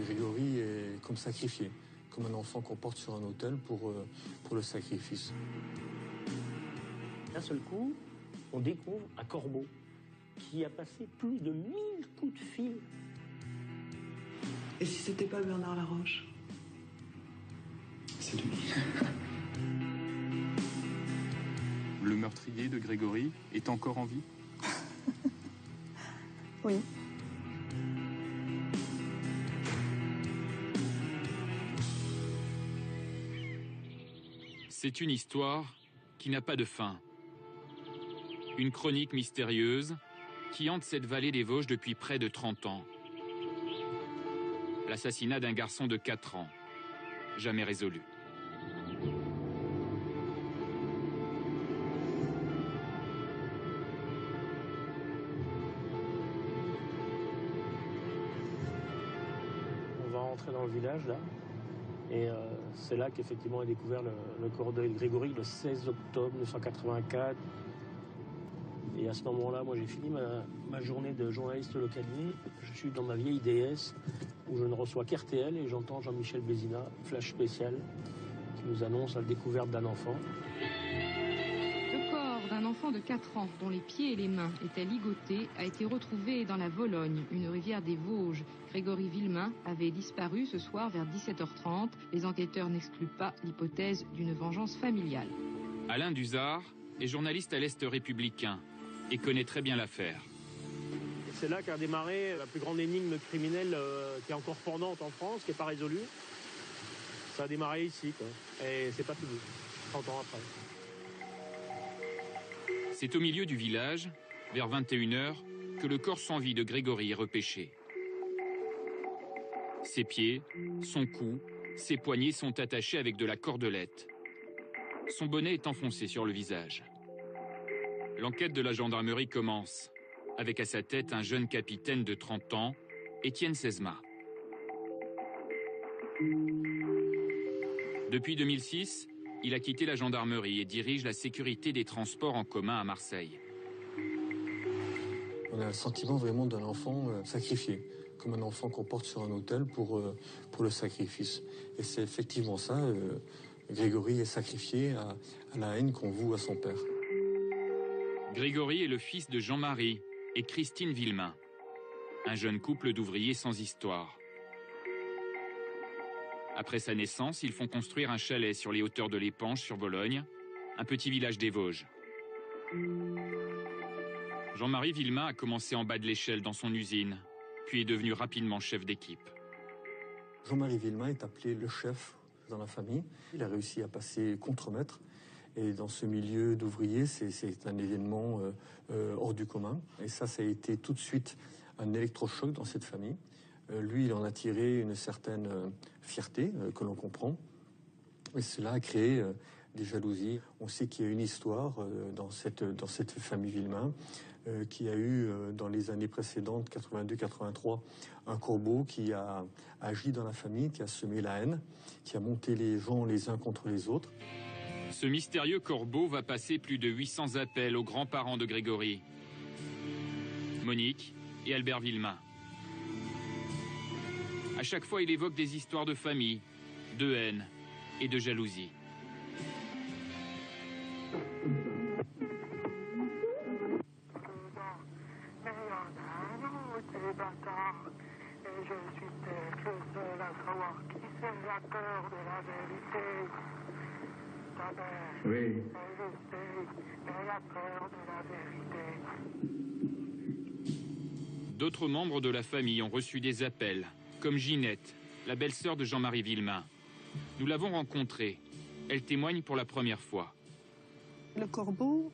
Grégory est comme sacrifié, comme un enfant qu'on porte sur un autel pour le sacrifice. D'un seul coup, on découvre un corbeau qui a passé plus de 1000 coups de fil. Et si c'était pas Bernard Laroche? C'est lui. Le meurtrier de Grégory est encore en vie? Oui. C'est une histoire qui n'a pas de fin. Une chronique mystérieuse qui hante cette vallée des Vosges depuis près de 30 ans. L'assassinat d'un garçon de 4 ans, jamais résolu. On va rentrer dans le village là, et c'est là qu'effectivement est découvert le corps de Grégory le 16 octobre 1984. Et à ce moment-là, moi j'ai fini ma journée de journaliste localier. Je suis dans ma vieille DS où je ne reçois qu'RTL et j'entends Jean-Michel Bézina, flash spécial, qui nous annonce la découverte d'un enfant. Le corps d'un enfant de 4 ans dont les pieds et les mains étaient ligotés a été retrouvé dans la Vologne, une rivière des Vosges. Grégory Villemain avait disparu ce soir vers 17h30. Les enquêteurs n'excluent pas l'hypothèse d'une vengeance familiale. Alain Duzard est journaliste à l'Est républicain et connaît très bien l'affaire. C'est là qu'a démarré la plus grande énigme criminelle qui est encore pendante en France, qui n'est pas résolue. Ça a démarré ici, quoi. Et c'est pas fini, 30 ans après. C'est au milieu du village, vers 21h, que le corps sans vie de Grégory est repêché. Ses pieds, son cou, ses poignets sont attachés avec de la cordelette. Son bonnet est enfoncé sur le visage. L'enquête de la gendarmerie commence, avec à sa tête un jeune capitaine de 30 ans, Étienne Sesma. Depuis 2006, il a quitté la gendarmerie et dirige la sécurité des transports en commun à Marseille. On a le sentiment vraiment d'un enfant sacrifié, comme un enfant qu'on porte sur un autel pour le sacrifice. Et c'est effectivement ça, Grégory est sacrifié à la haine qu'on voue à son père. Grégory est le fils de Jean-Marie et Christine Villemain, un jeune couple d'ouvriers sans histoire. Après sa naissance, ils font construire un chalet sur les hauteurs de l'Épanche sur Bologne, un petit village des Vosges. Jean-Marie Villemain a commencé en bas de l'échelle dans son usine, puis est devenu rapidement chef d'équipe. Jean-Marie Villemain est appelé le chef dans la famille. Il a réussi à passer contremaître. Et dans ce milieu d'ouvriers, c'est un événement hors du commun. Et ça a été tout de suite un électrochoc dans cette famille. Lui, il en a tiré une certaine fierté que l'on comprend. Et cela a créé des jalousies. On sait qu'il y a une histoire dans cette famille Villemain qui a eu dans les années précédentes, 82-83, un corbeau qui a agi dans la famille, qui a semé la haine, qui a monté les gens les uns contre les autres. Ce mystérieux corbeau va passer plus de 800 appels aux grands-parents de Grégory, Monique et Albert Villemain. À chaque fois, il évoque des histoires de famille, de haine et de jalousie. Je suis peut-être le seul à savoir qui c'est la peur de la vérité. Ta mère, Oui. je sais, mais la peur de la vérité. D'autres membres de la famille ont reçu des appels, comme Ginette, la belle-sœur de Jean-Marie Villemain. Nous l'avons rencontrée. Elle témoigne pour la première fois. Le corbeau,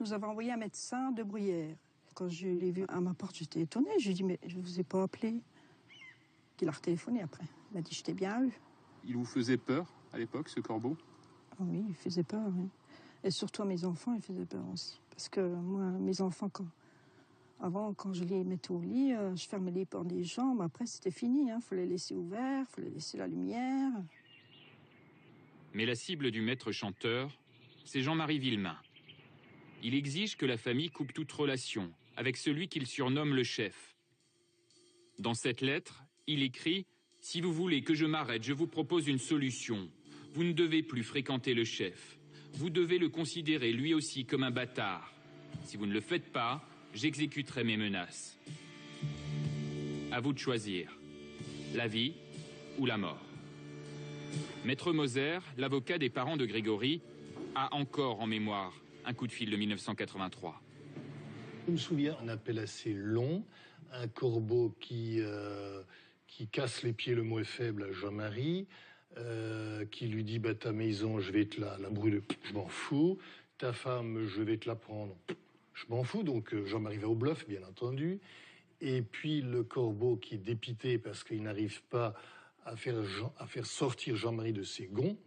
nous avons envoyé un médecin de Bruyères. Quand je l'ai vu à ma porte, j'étais étonnée. Je lui ai dit, mais je ne vous ai pas appelé. Il a retéléphoné après. Il m'a dit, je t'ai bien eu. Il vous faisait peur à l'époque, ce corbeau? Oh oui, il faisait peur. Oui. Et surtout à mes enfants, il faisait peur aussi. Parce que moi, mes enfants, avant, quand je les mettais au lit, je fermais les portes des chambres. Après, c'était fini. Il faut les laisser ouverts, il faut les laisser la lumière. Mais la cible du maître chanteur, c'est Jean-Marie Villemain. Il exige que la famille coupe toute relation avec celui qu'il surnomme le chef. Dans cette lettre, il écrit « Si vous voulez que je m'arrête, je vous propose une solution. Vous ne devez plus fréquenter le chef. Vous devez le considérer lui aussi comme un bâtard. Si vous ne le faites pas, j'exécuterai mes menaces. À vous de choisir. La vie ou la mort. Maître Moser, l'avocat des parents de Grégory, a encore en mémoire un coup de fil de 1983. Je me souviens d'un appel assez long, un corbeau qui casse les pieds, le mot est faible, à Jean-Marie, qui lui dit bah, ta maison, je vais te la brûler, je m'en fous. Ta femme, je vais te la prendre, je m'en fous. Donc Jean-Marie va au bluff, bien entendu. Et puis le corbeau qui est dépité parce qu'il n'arrive pas à faire sortir Jean-Marie de ses gonds,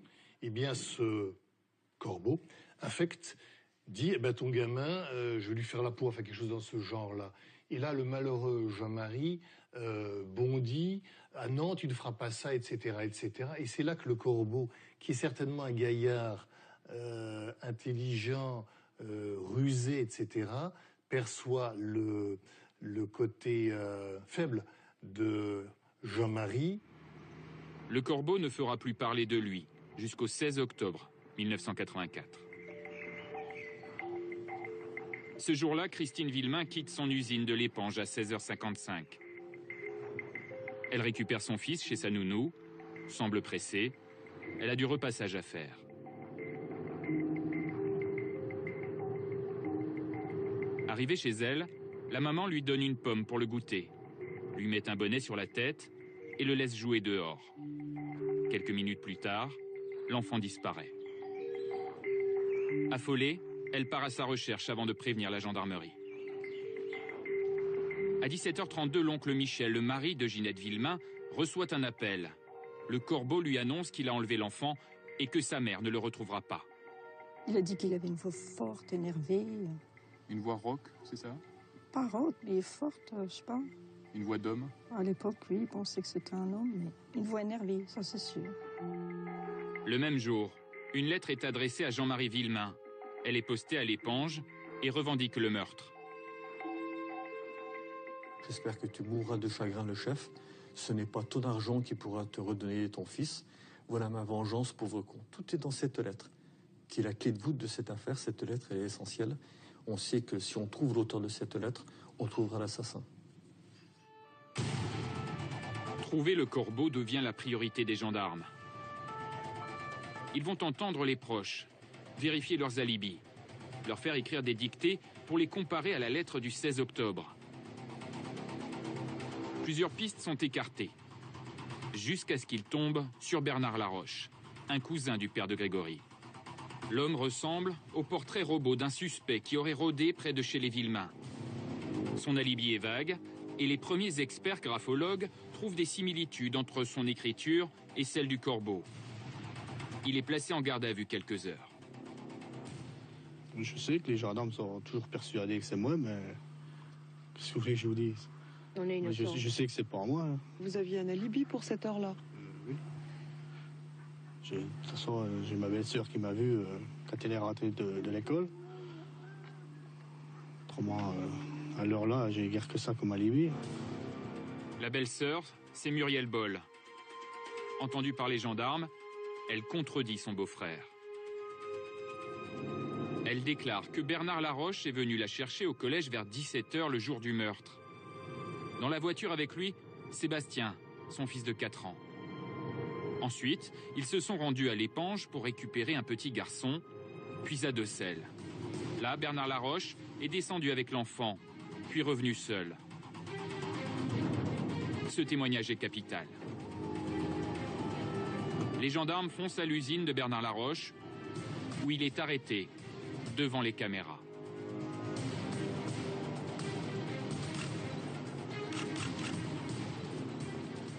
eh bien ce corbeau affecte, dit eh ben, ton gamin, je vais lui faire la peau, enfin quelque chose dans ce genre-là. Et là, le malheureux Jean-Marie bondit, ah non, tu ne feras pas ça, etc., etc. Et c'est là que le corbeau, qui est certainement un gaillard intelligent, rusé, etc., perçoit le côté faible de Jean-Marie. Le corbeau ne fera plus parler de lui jusqu'au 16 octobre 1984. Ce jour-là, Christine Villemain quitte son usine de l'Épange à 16h55. Elle récupère son fils chez sa nounou, semble pressée. Elle a du repassage à faire. Arrivée chez elle, la maman lui donne une pomme pour le goûter, lui met un bonnet sur la tête et le laisse jouer dehors. Quelques minutes plus tard, l'enfant disparaît. Affolée, elle part à sa recherche avant de prévenir la gendarmerie. À 17h32, l'oncle Michel, le mari de Ginette Villemain, reçoit un appel. Le corbeau lui annonce qu'il a enlevé l'enfant et que sa mère ne le retrouvera pas. Il a dit qu'il avait une voix forte, énervée. Une voix rauque, c'est ça? Pas rauque, mais forte, je sais pas. Une voix d'homme? À l'époque, oui, il pensait que c'était un homme, mais une voix énervée, ça c'est sûr. Le même jour, une lettre est adressée à Jean-Marie Villemain. Elle est postée à l'Épange et revendique le meurtre. J'espère que tu mourras de chagrin, le chef. Ce n'est pas ton argent qui pourra te redonner ton fils. Voilà ma vengeance, pauvre con. Tout est dans cette lettre, qui est la clé de voûte de cette affaire. Cette lettre, elle est essentielle. On sait que si on trouve l'auteur de cette lettre, on trouvera l'assassin. Trouver le corbeau devient la priorité des gendarmes. Ils vont entendre les proches, vérifier leurs alibis, leur faire écrire des dictées pour les comparer à la lettre du 16 octobre. Plusieurs pistes sont écartées, jusqu'à ce qu'ils tombent sur Bernard Laroche, un cousin du père de Grégory. L'homme ressemble au portrait robot d'un suspect qui aurait rôdé près de chez les Villemain. Son alibi est vague et les premiers experts graphologues trouvent des similitudes entre son écriture et celle du corbeau. Il est placé en garde à vue quelques heures. Je sais que les gendarmes sont toujours persuadés que c'est moi, mais qu'est-ce que vous voulez que je vous dise? On est innocent. Je sais que c'est pas moi. Hein. Vous aviez un alibi pour cette heure-là? Oui. De toute façon, j'ai ma belle-sœur qui m'a vu quand elle est rentrée de l'école. Autrement, à l'heure-là, j'ai guère que ça comme alibi. La belle-sœur, c'est Muriel Boll. Entendue par les gendarmes, elle contredit son beau-frère. Elle déclare que Bernard Laroche est venu la chercher au collège vers 17h le jour du meurtre. Dans la voiture avec lui, Sébastien, son fils de 4 ans. Ensuite, ils se sont rendus à l'Épange pour récupérer un petit garçon, puis à Decelles. Là, Bernard Laroche est descendu avec l'enfant, puis revenu seul. Ce témoignage est capital. Les gendarmes foncent à l'usine de Bernard Laroche, où il est arrêté devant les caméras.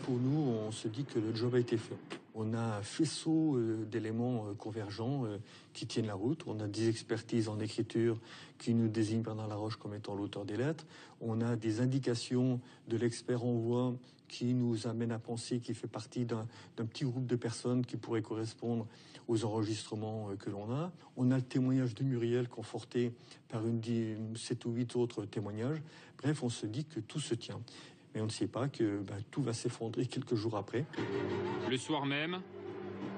Pour nous, on se dit que le job a été fait. On a un faisceau d'éléments convergents qui tiennent la route. On a des expertises en écriture qui nous désignent Bernard Laroche comme étant l'auteur des lettres. On a des indications de l'expert en voix qui nous amènent à penser qu'il fait partie d'un petit groupe de personnes qui pourraient correspondre aux enregistrements que l'on a. On a le témoignage de Muriel conforté par 7 ou 8 autres témoignages. Bref, on se dit que tout se tient. Mais on ne sait pas que tout va s'effondrer quelques jours après. Le soir même,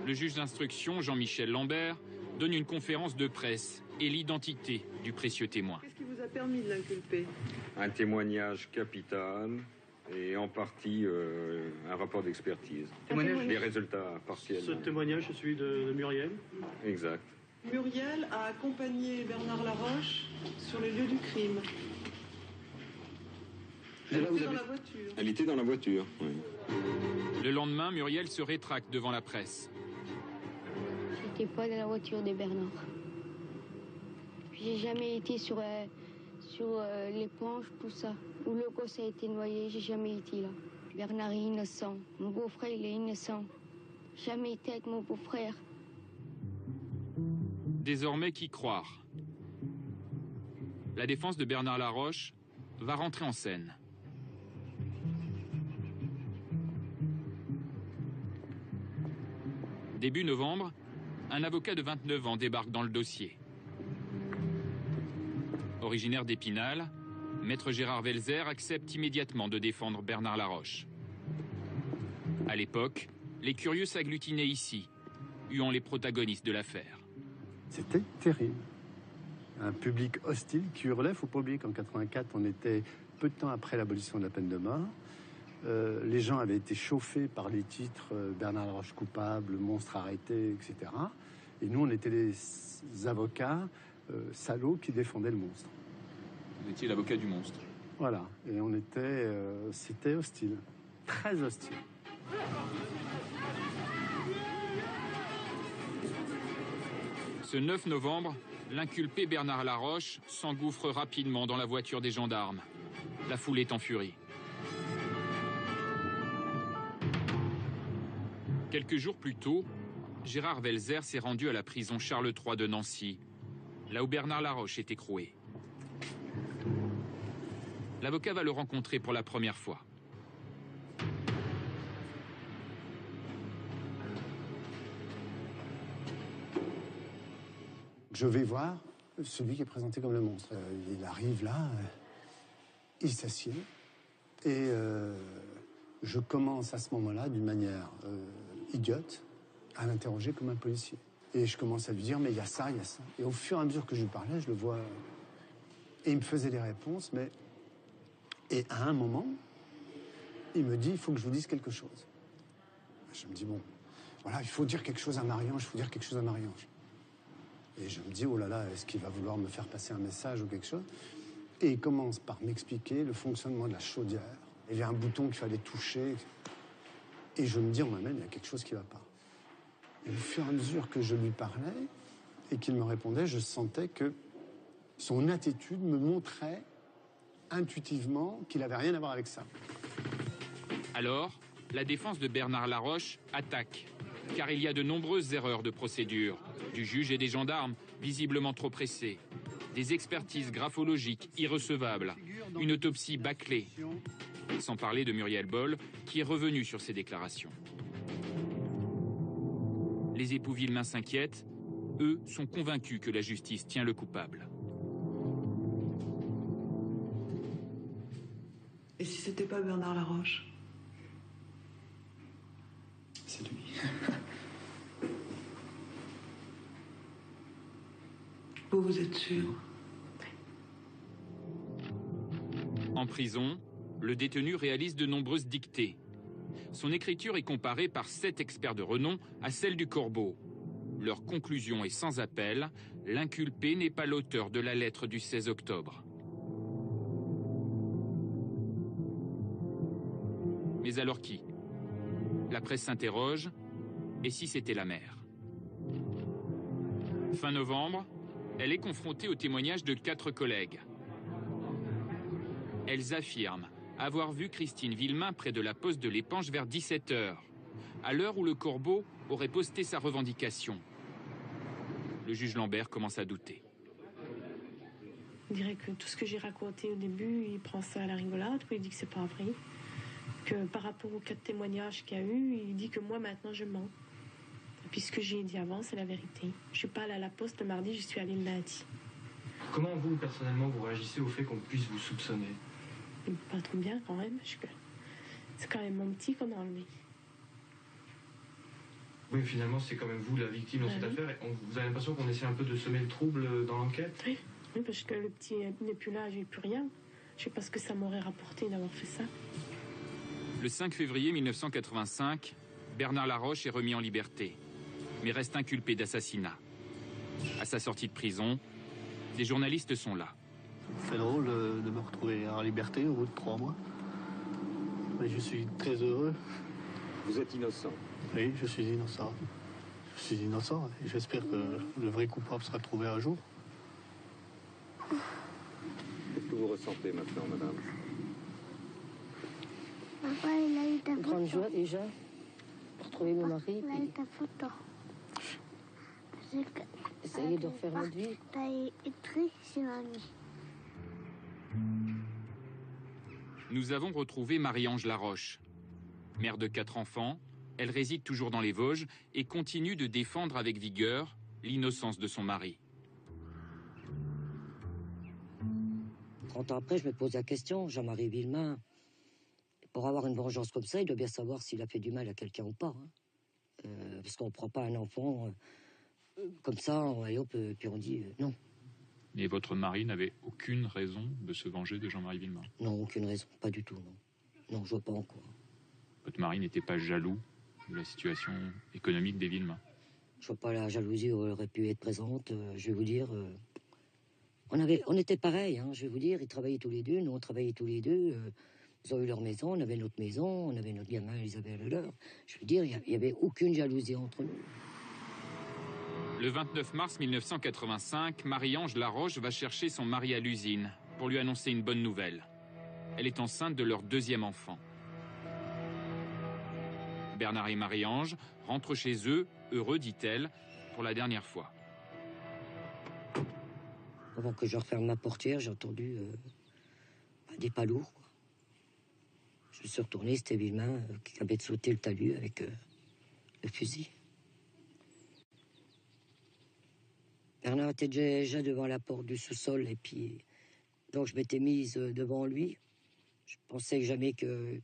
le juge d'instruction, Jean-Michel Lambert, donne une conférence de presse et l'identité du précieux témoin. Qu'est-ce qui vous a permis de l'inculper? Un témoignage capital et en partie un rapport d'expertise. Les résultats partiels. Ce témoignage, c'est celui de Muriel. Exact. Muriel a accompagné Bernard Laroche sur les lieux du crime. Elle était dans la voiture. Elle était dans la voiture, oui. Le lendemain, Muriel se rétracte devant la presse. J'étais pas dans la voiture de Bernard. J'ai jamais été sur l'éponge, tout ça. Où le gosse a été noyé, j'ai jamais été là. Bernard est innocent. Mon beau-frère, il est innocent. Jamais été avec mon beau-frère. Désormais, qui croire? La défense de Bernard Laroche va rentrer en scène. Début novembre, un avocat de 29 ans débarque dans le dossier. Originaire d'Épinal, Maître Gérard Welzer accepte immédiatement de défendre Bernard Laroche. À l'époque, les curieux s'agglutinaient ici, huant les protagonistes de l'affaire. C'était terrible. Un public hostile qui hurlait. Il ne faut pas oublier qu'en 1984, on était peu de temps après l'abolition de la peine de mort. Les gens avaient été chauffés par les titres Bernard Laroche coupable, monstre arrêté, etc. Et nous, on était les avocats salauds qui défendaient le monstre. Vous étiez l'avocat du monstre. Voilà. Et on était... c'était hostile. Très hostile. Ce 9 novembre, l'inculpé Bernard Laroche s'engouffre rapidement dans la voiture des gendarmes. La foule est en furie. Quelques jours plus tôt, Gérard Welzer s'est rendu à la prison Charles III de Nancy, là où Bernard Laroche est écroué. L'avocat va le rencontrer pour la première fois. Je vais voir celui qui est présenté comme le monstre. Il arrive là, il s'assied, et je commence à ce moment-là, d'une manière idiote, à l'interroger comme un policier. Et je commence à lui dire, mais il y a ça, il y a ça. Et au fur et à mesure que je lui parlais, je le vois... Et il me faisait des réponses, mais... Et à un moment, il me dit, il faut que je vous dise quelque chose. Je me dis, bon, voilà, il faut dire quelque chose à Marie-Ange, il faut dire quelque chose à Marie-Ange. Et je me dis, oh là là, est-ce qu'il va vouloir me faire passer un message ou quelque chose? Et il commence par m'expliquer le fonctionnement de la chaudière. Il y a un bouton qu'il fallait toucher. Et je me dis en moi-même, il y a quelque chose qui ne va pas. Et au fur et à mesure que je lui parlais et qu'il me répondait, je sentais que son attitude me montrait intuitivement qu'il n'avait rien à voir avec ça. Alors, la défense de Bernard Laroche attaque, car il y a de nombreuses erreurs de procédure, du juge et des gendarmes visiblement trop pressés, des expertises graphologiques irrecevables, une autopsie bâclée, sans parler de Muriel Boll, qui est revenue sur ses déclarations. Les époux Villemain s'inquiètent, eux sont convaincus que la justice tient le coupable. Et si c'était pas Bernard Laroche? C'est lui. Vous êtes sûr? En prison, le détenu réalise de nombreuses dictées. Son écriture est comparée par 7 experts de renom à celle du Corbeau. Leur conclusion est sans appel, l'inculpé n'est pas l'auteur de la lettre du 16 octobre. Mais alors qui? La presse s'interroge, et si c'était la mère? Fin novembre, elle est confrontée au témoignage de 4 collègues. Elles affirment avoir vu Christine Villemain près de la poste de l'Épanche vers 17h, à l'heure où le Corbeau aurait posté sa revendication. Le juge Lambert commence à douter. On dirait que tout ce que j'ai raconté au début, il prend ça à la rigolade, il dit que c'est pas vrai. Que par rapport aux 4 témoignages qu'il y a eu, il dit que moi maintenant je mens. Et puis ce que j'ai dit avant, c'est la vérité. Je suis pas allée à la poste le mardi, je suis allée le lundi. Comment vous, personnellement, vous réagissez au fait qu'on puisse vous soupçonner? Pas trop bien quand même. C'est quand même mon petit qu'on a enlevé. Oui, finalement, c'est quand même vous la victime dans cette affaire. Et vous avez l'impression qu'on essaie un peu de semer le trouble dans l'enquête? Oui, parce que le petit n'est plus là, j'ai plus rien. Je sais pas ce que ça m'aurait rapporté d'avoir fait ça. Le 5 février 1985, Bernard Laroche est remis en liberté, mais reste inculpé d'assassinat. À sa sortie de prison, des journalistes sont là. C'est drôle de me retrouver en liberté au bout de 3 mois. Mais je suis très heureux. Vous êtes innocent? Oui, je suis innocent. Je suis innocent et j'espère que le vrai coupable sera trouvé un jour. Qu'est-ce que vous ressentez maintenant, madame? Papa, il a eu ta photo. Grande joie déjà, pour retrouver mon mari. Il a eu ta photo. Essayer de refaire notre vie. T'as écrit sur la nuit. Nous avons retrouvé Marie-Ange Laroche. Mère de 4 enfants, elle réside toujours dans les Vosges et continue de défendre avec vigueur l'innocence de son mari. 30 ans après, je me pose la question, Jean-Marie Villemain, pour avoir une vengeance comme ça, il doit bien savoir s'il a fait du mal à quelqu'un ou pas. Hein. Parce qu'on ne prend pas un enfant comme ça, et hop, puis on dit non. Et votre mari n'avait aucune raison de se venger de Jean-Marie Villemain? Non, aucune raison, pas du tout, non. Non, je vois pas en quoi. Votre mari n'était pas jaloux de la situation économique des Villemain? Je vois pas la jalousie aurait pu être présente, je vais vous dire. On était pareils, hein, je vais vous dire, ils travaillaient tous les deux, nous on travaillait tous les deux. Ils ont eu leur maison, on avait notre maison, on avait notre gamin, ils avaient le leur. Je veux dire, il n'y avait aucune jalousie entre nous. Le 29 mars 1985, Marie-Ange Laroche va chercher son mari à l'usine pour lui annoncer une bonne nouvelle. Elle est enceinte de leur 2e enfant. Bernard et Marie-Ange rentrent chez eux, heureux, dit-elle, pour la dernière fois. Avant que je referme ma portière, j'ai entendu des pas lourds. Quoi. Je me suis retourné, c'était Villemain qui avait sauté le talus avec le fusil. Bernard était déjà devant la porte du sous-sol et puis donc je m'étais mise devant lui. Je pensais jamais que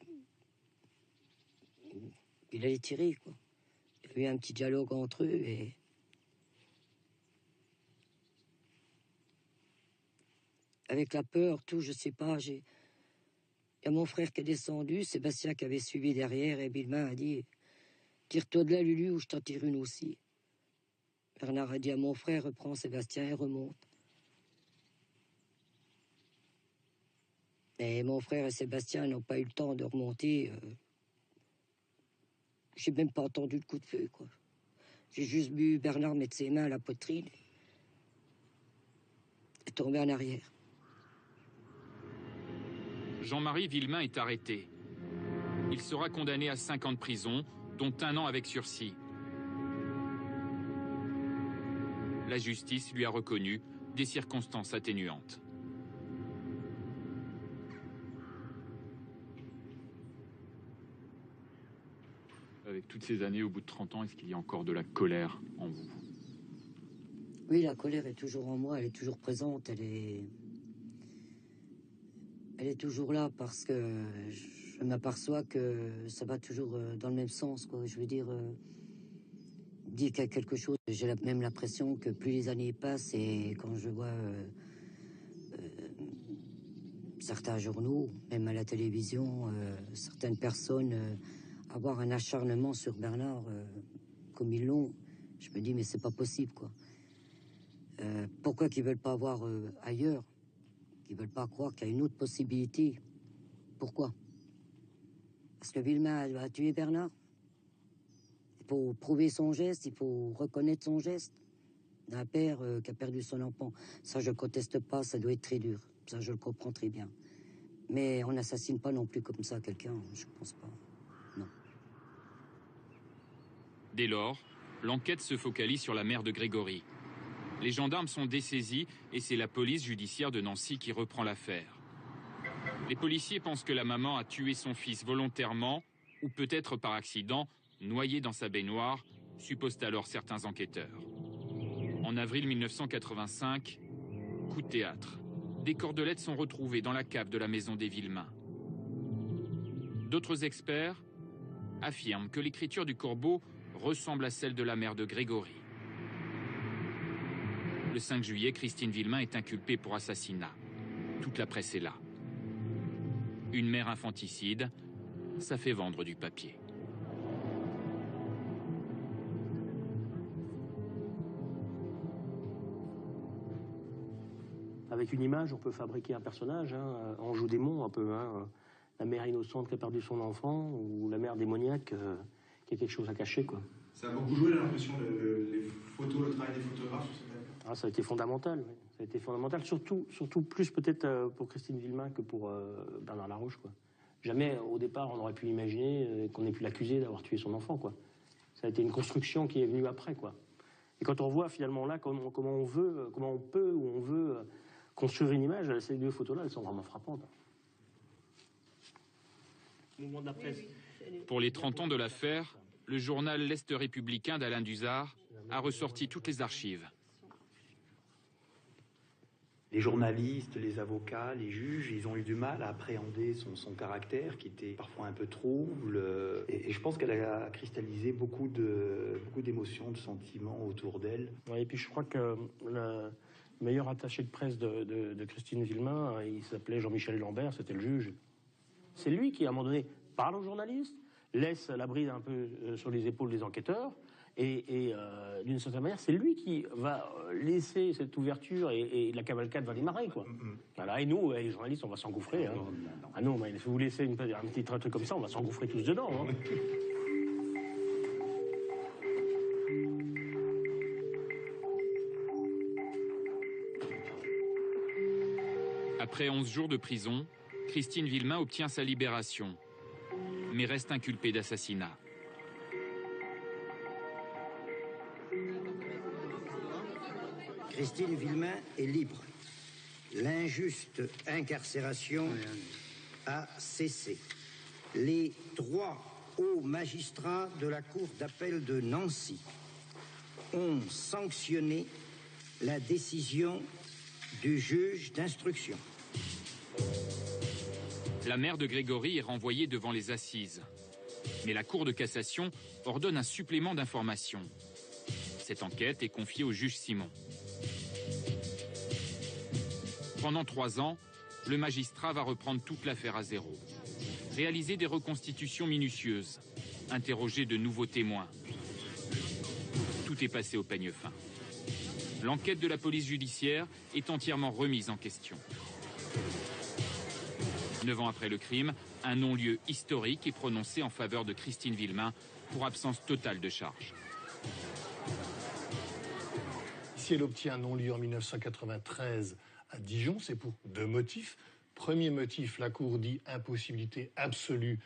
il allait tirer, quoi. Il y a eu un petit dialogue entre eux et avec la peur, tout, je sais pas, il y a mon frère qui est descendu, Sébastien qui avait suivi derrière et Villemain a dit « Tire-toi de là, Lulu, ou je t'en tire une aussi ». Bernard a dit à mon frère, reprends Sébastien et remonte. Mais mon frère et Sébastien n'ont pas eu le temps de remonter. J'ai même pas entendu le coup de feu, quoi. J'ai juste vu Bernard mettre ses mains à la poitrine et tomber en arrière. Jean-Marie Villemain est arrêté. Il sera condamné à 5 ans de prison, dont 1 an avec sursis. La justice lui a reconnu des circonstances atténuantes. Avec toutes ces années, au bout de 30 ans, est-ce qu'il y a encore de la colère en vous? Oui, la colère est toujours en moi, elle est toujours présente, elle est toujours là parce que je m'aperçois que ça va toujours dans le même sens, quoi. Je veux dire, dire qu'il y a quelque chose, j'ai même l'impression que plus les années passent et quand je vois certains journaux, même à la télévision, certaines personnes avoir un acharnement sur Bernard comme ils l'ont, je me dis mais c'est pas possible, quoi. Pourquoi qu'ils veulent pas voir ailleurs? Qu'ils veulent pas croire qu'il y a une autre possibilité? Pourquoi? Parce que Villemain a tué Bernard. Il faut prouver son geste, il faut reconnaître son geste d'un père qui a perdu son enfant. Ça, je conteste pas, ça doit être très dur. Ça, je le comprends très bien. Mais on n'assassine pas non plus comme ça quelqu'un, je pense pas. Non. Dès lors, l'enquête se focalise sur la mère de Grégory. Les gendarmes sont dessaisis et c'est la police judiciaire de Nancy qui reprend l'affaire. Les policiers pensent que la maman a tué son fils volontairement ou peut-être par accident, noyé dans sa baignoire, supposent alors certains enquêteurs. En avril 1985, coup de théâtre. Des cordelettes sont retrouvées dans la cave de la maison des Villemain. D'autres experts affirment que l'écriture du corbeau ressemble à celle de la mère de Grégory. Le 5 juillet, Christine Villemain est inculpée pour assassinat. Toute la presse est là. Une mère infanticide, ça fait vendre du papier. Avec une image, on peut fabriquer un personnage, hein, Ange ou démon un peu. Hein, la mère innocente qui a perdu son enfant, ou la mère démoniaque qui a quelque chose à cacher, quoi. Ça a beaucoup joué, j'ai l'impression, les photos, le travail des photographes sur cette affaire. Ah, ça a été fondamental, oui. Ça a été fondamental, surtout plus peut-être pour Christine Villemain que pour Bernard Laroche, quoi. Jamais, au départ, on aurait pu imaginer qu'on ait pu l'accuser d'avoir tué son enfant, quoi. Ça a été une construction qui est venue après, quoi. Et quand on voit finalement là comment on peut ou on veut construire une image, ces deux photos-là, elles sont vraiment frappantes. Pour les 30 ans de l'affaire, le journal L'Est républicain d'Alain Duzard a ressorti toutes les archives. Les journalistes, les avocats, les juges, ils ont eu du mal à appréhender son caractère, qui était parfois un peu trouble. Et je pense qu'elle a cristallisé beaucoup d'émotions, de sentiments autour d'elle. Ouais, et puis je crois que le meilleur attaché de presse de Christine Villemain, il s'appelait Jean-Michel Lambert, c'était le juge. C'est lui qui, à un moment donné, parle aux journalistes, laisse la bride un peu sur les épaules des enquêteurs, et d'une certaine manière, c'est lui qui va laisser cette ouverture et la cavalcade va démarrer, quoi. Voilà, et nous, les journalistes, on va s'engouffrer. Hein. Ah non, mais si vous laissez un petit truc comme ça, on va s'engouffrer tous dedans. Hein. Après 11 jours de prison, Christine Villemain obtient sa libération, mais reste inculpée d'assassinat. Christine Villemain est libre. L'injuste incarcération a cessé. Les 3 hauts magistrats de la Cour d'appel de Nancy ont sanctionné la décision du juge d'instruction. La mère de Grégory est renvoyée devant les assises. Mais la Cour de cassation ordonne un supplément d'information. Cette enquête est confiée au juge Simon. Pendant 3 ans, le magistrat va reprendre toute l'affaire à zéro. Réaliser des reconstitutions minutieuses, interroger de nouveaux témoins. Tout est passé au peigne fin. L'enquête de la police judiciaire est entièrement remise en question. 9 ans après le crime, un non-lieu historique est prononcé en faveur de Christine Villemain pour absence totale de charge. Si elle obtient un non-lieu en 1993 à Dijon, c'est pour 2 motifs. Premier motif, la Cour dit impossibilité absolue,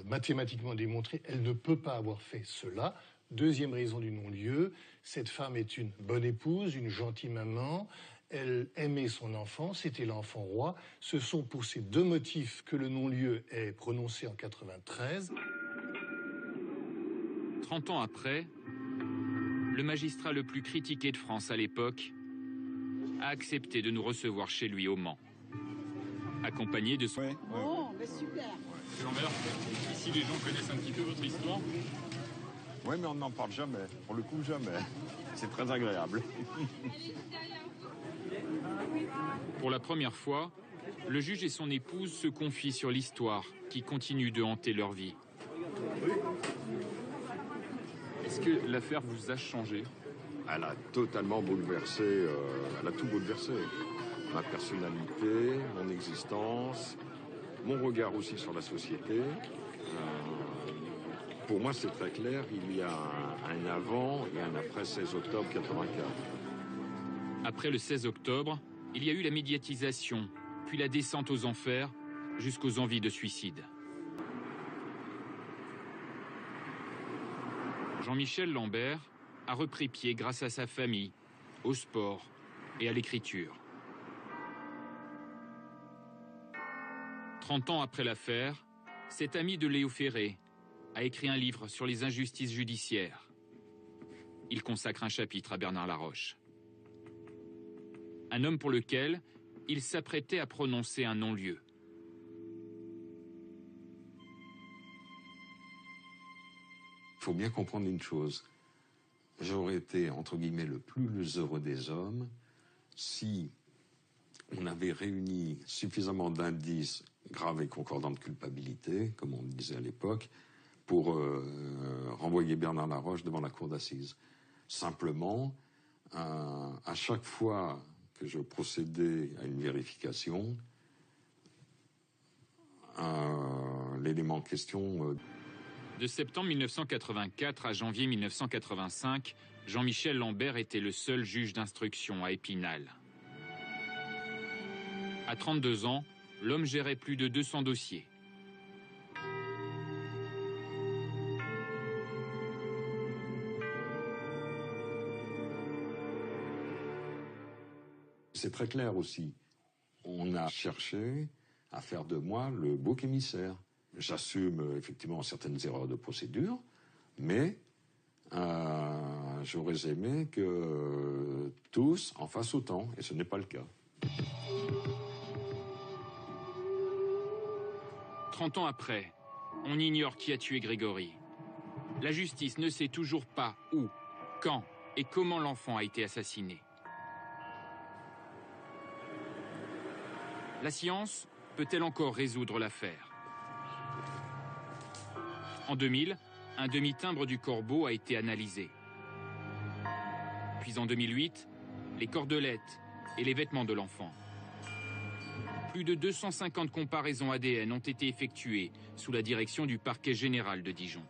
mathématiquement démontrée. Elle ne peut pas avoir fait cela. Deuxième raison du non-lieu, cette femme est une bonne épouse, une gentille maman. Elle aimait son enfant, c'était l'enfant roi. Ce sont pour ces 2 motifs que le non-lieu est prononcé en 93. 30 ans après, le magistrat le plus critiqué de France à l'époque a accepté de nous recevoir chez lui au Mans, accompagné de son... Oh, mais super. Jean-Bert, ici les gens connaissent un petit peu votre histoire. Oui, mais on n'en parle jamais. Pour le coup, jamais. C'est très agréable. Pour la première fois, le juge et son épouse se confient sur l'histoire qui continue de hanter leur vie. Est-ce que l'affaire vous a changé? Elle a totalement bouleversé, elle a tout bouleversé. Ma personnalité, mon existence, mon regard aussi sur la société. Pour moi, c'est très clair, il y a un avant et un après 16 octobre 84. Après le 16 octobre, il y a eu la médiatisation, puis la descente aux enfers, jusqu'aux envies de suicide. Jean-Michel Lambert a repris pied grâce à sa famille, au sport et à l'écriture. 30 ans après l'affaire, cet ami de Léo Ferré a écrit un livre sur les injustices judiciaires. Il consacre un chapitre à Bernard Laroche. Un homme pour lequel il s'apprêtait à prononcer un non-lieu. Il faut bien comprendre une chose. J'aurais été, entre guillemets, le plus heureux des hommes si on avait réuni suffisamment d'indices graves et concordants de culpabilité, comme on disait à l'époque, pour renvoyer Bernard Laroche devant la cour d'assises. Simplement, à chaque fois que je procédais à une vérification, l'élément en question... De septembre 1984 à janvier 1985, Jean-Michel Lambert était le seul juge d'instruction à Épinal. À 32 ans, l'homme gérait plus de 200 dossiers. C'est très clair aussi. On a cherché à faire de moi le bouc émissaire. J'assume effectivement certaines erreurs de procédure, mais j'aurais aimé que tous en fassent autant, et ce n'est pas le cas. 30 ans après, on ignore qui a tué Grégory. La justice ne sait toujours pas où, quand et comment l'enfant a été assassiné. La science peut-elle encore résoudre l'affaire? En 2000, un demi-timbre du corbeau a été analysé. Puis en 2008, les cordelettes et les vêtements de l'enfant. Plus de 250 comparaisons ADN ont été effectuées sous la direction du parquet général de Dijon.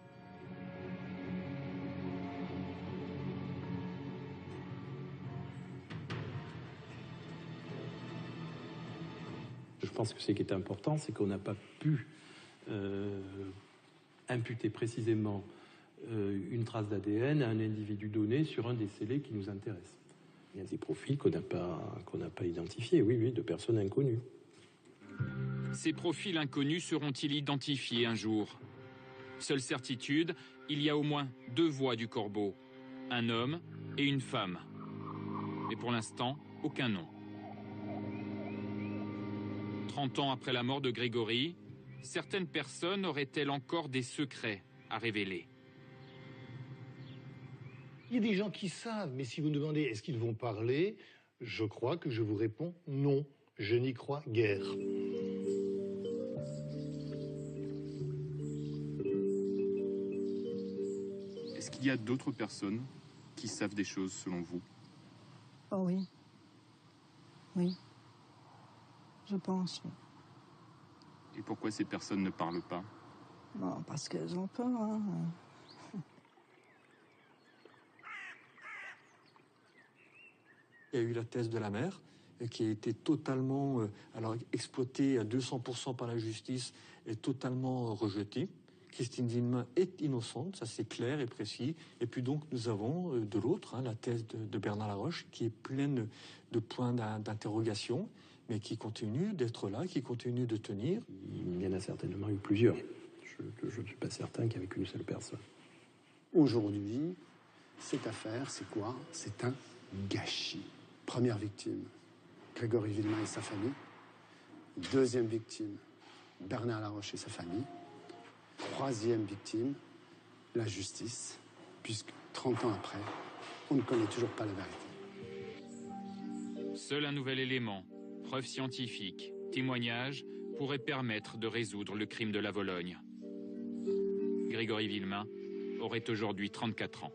Je pense que ce qui est important, c'est qu'on n'a pas pu imputer précisément une trace d'ADN à un individu donné sur un des scellés qui nous intéresse. Il y a des profils qu'on n'a pas identifiés, oui, de personnes inconnues. Ces profils inconnus seront-ils identifiés un jour? Seule certitude, il y a au moins 2 voix du corbeau, un homme et une femme. Mais pour l'instant, aucun nom. 30 ans après la mort de Grégory, certaines personnes auraient-elles encore des secrets à révéler? Il y a des gens qui savent, mais si vous me demandez est-ce qu'ils vont parler, je crois que je vous réponds non, je n'y crois guère. Est-ce qu'il y a d'autres personnes qui savent des choses selon vous? Oh oui. Oui. Je pense, oui. Et pourquoi ces personnes ne parlent pas? Bon, parce qu'elles ont peur. Hein. Il y a eu la thèse de la mère qui a été totalement exploitée à 200% par la justice et totalement rejetée. Christine Villemain est innocente, ça c'est clair et précis. Et puis donc nous avons de l'autre la thèse de Bernard Laroche qui est pleine de points d'interrogation, mais qui continue d'être là, qui continue de tenir. Il y en a certainement eu plusieurs. Je ne suis pas certain qu'il n'y avait qu'une seule personne. Aujourd'hui, cette affaire, c'est quoi? C'est un gâchis. Première victime, Grégory Villemain et sa famille. Deuxième victime, Bernard Laroche et sa famille. Troisième victime, la justice, puisque 30 ans après, on ne connaît toujours pas la vérité. Seul un nouvel élément, preuve scientifique, témoignage, pourrait permettre de résoudre le crime de la Vologne. Grégory Villemain aurait aujourd'hui 34 ans.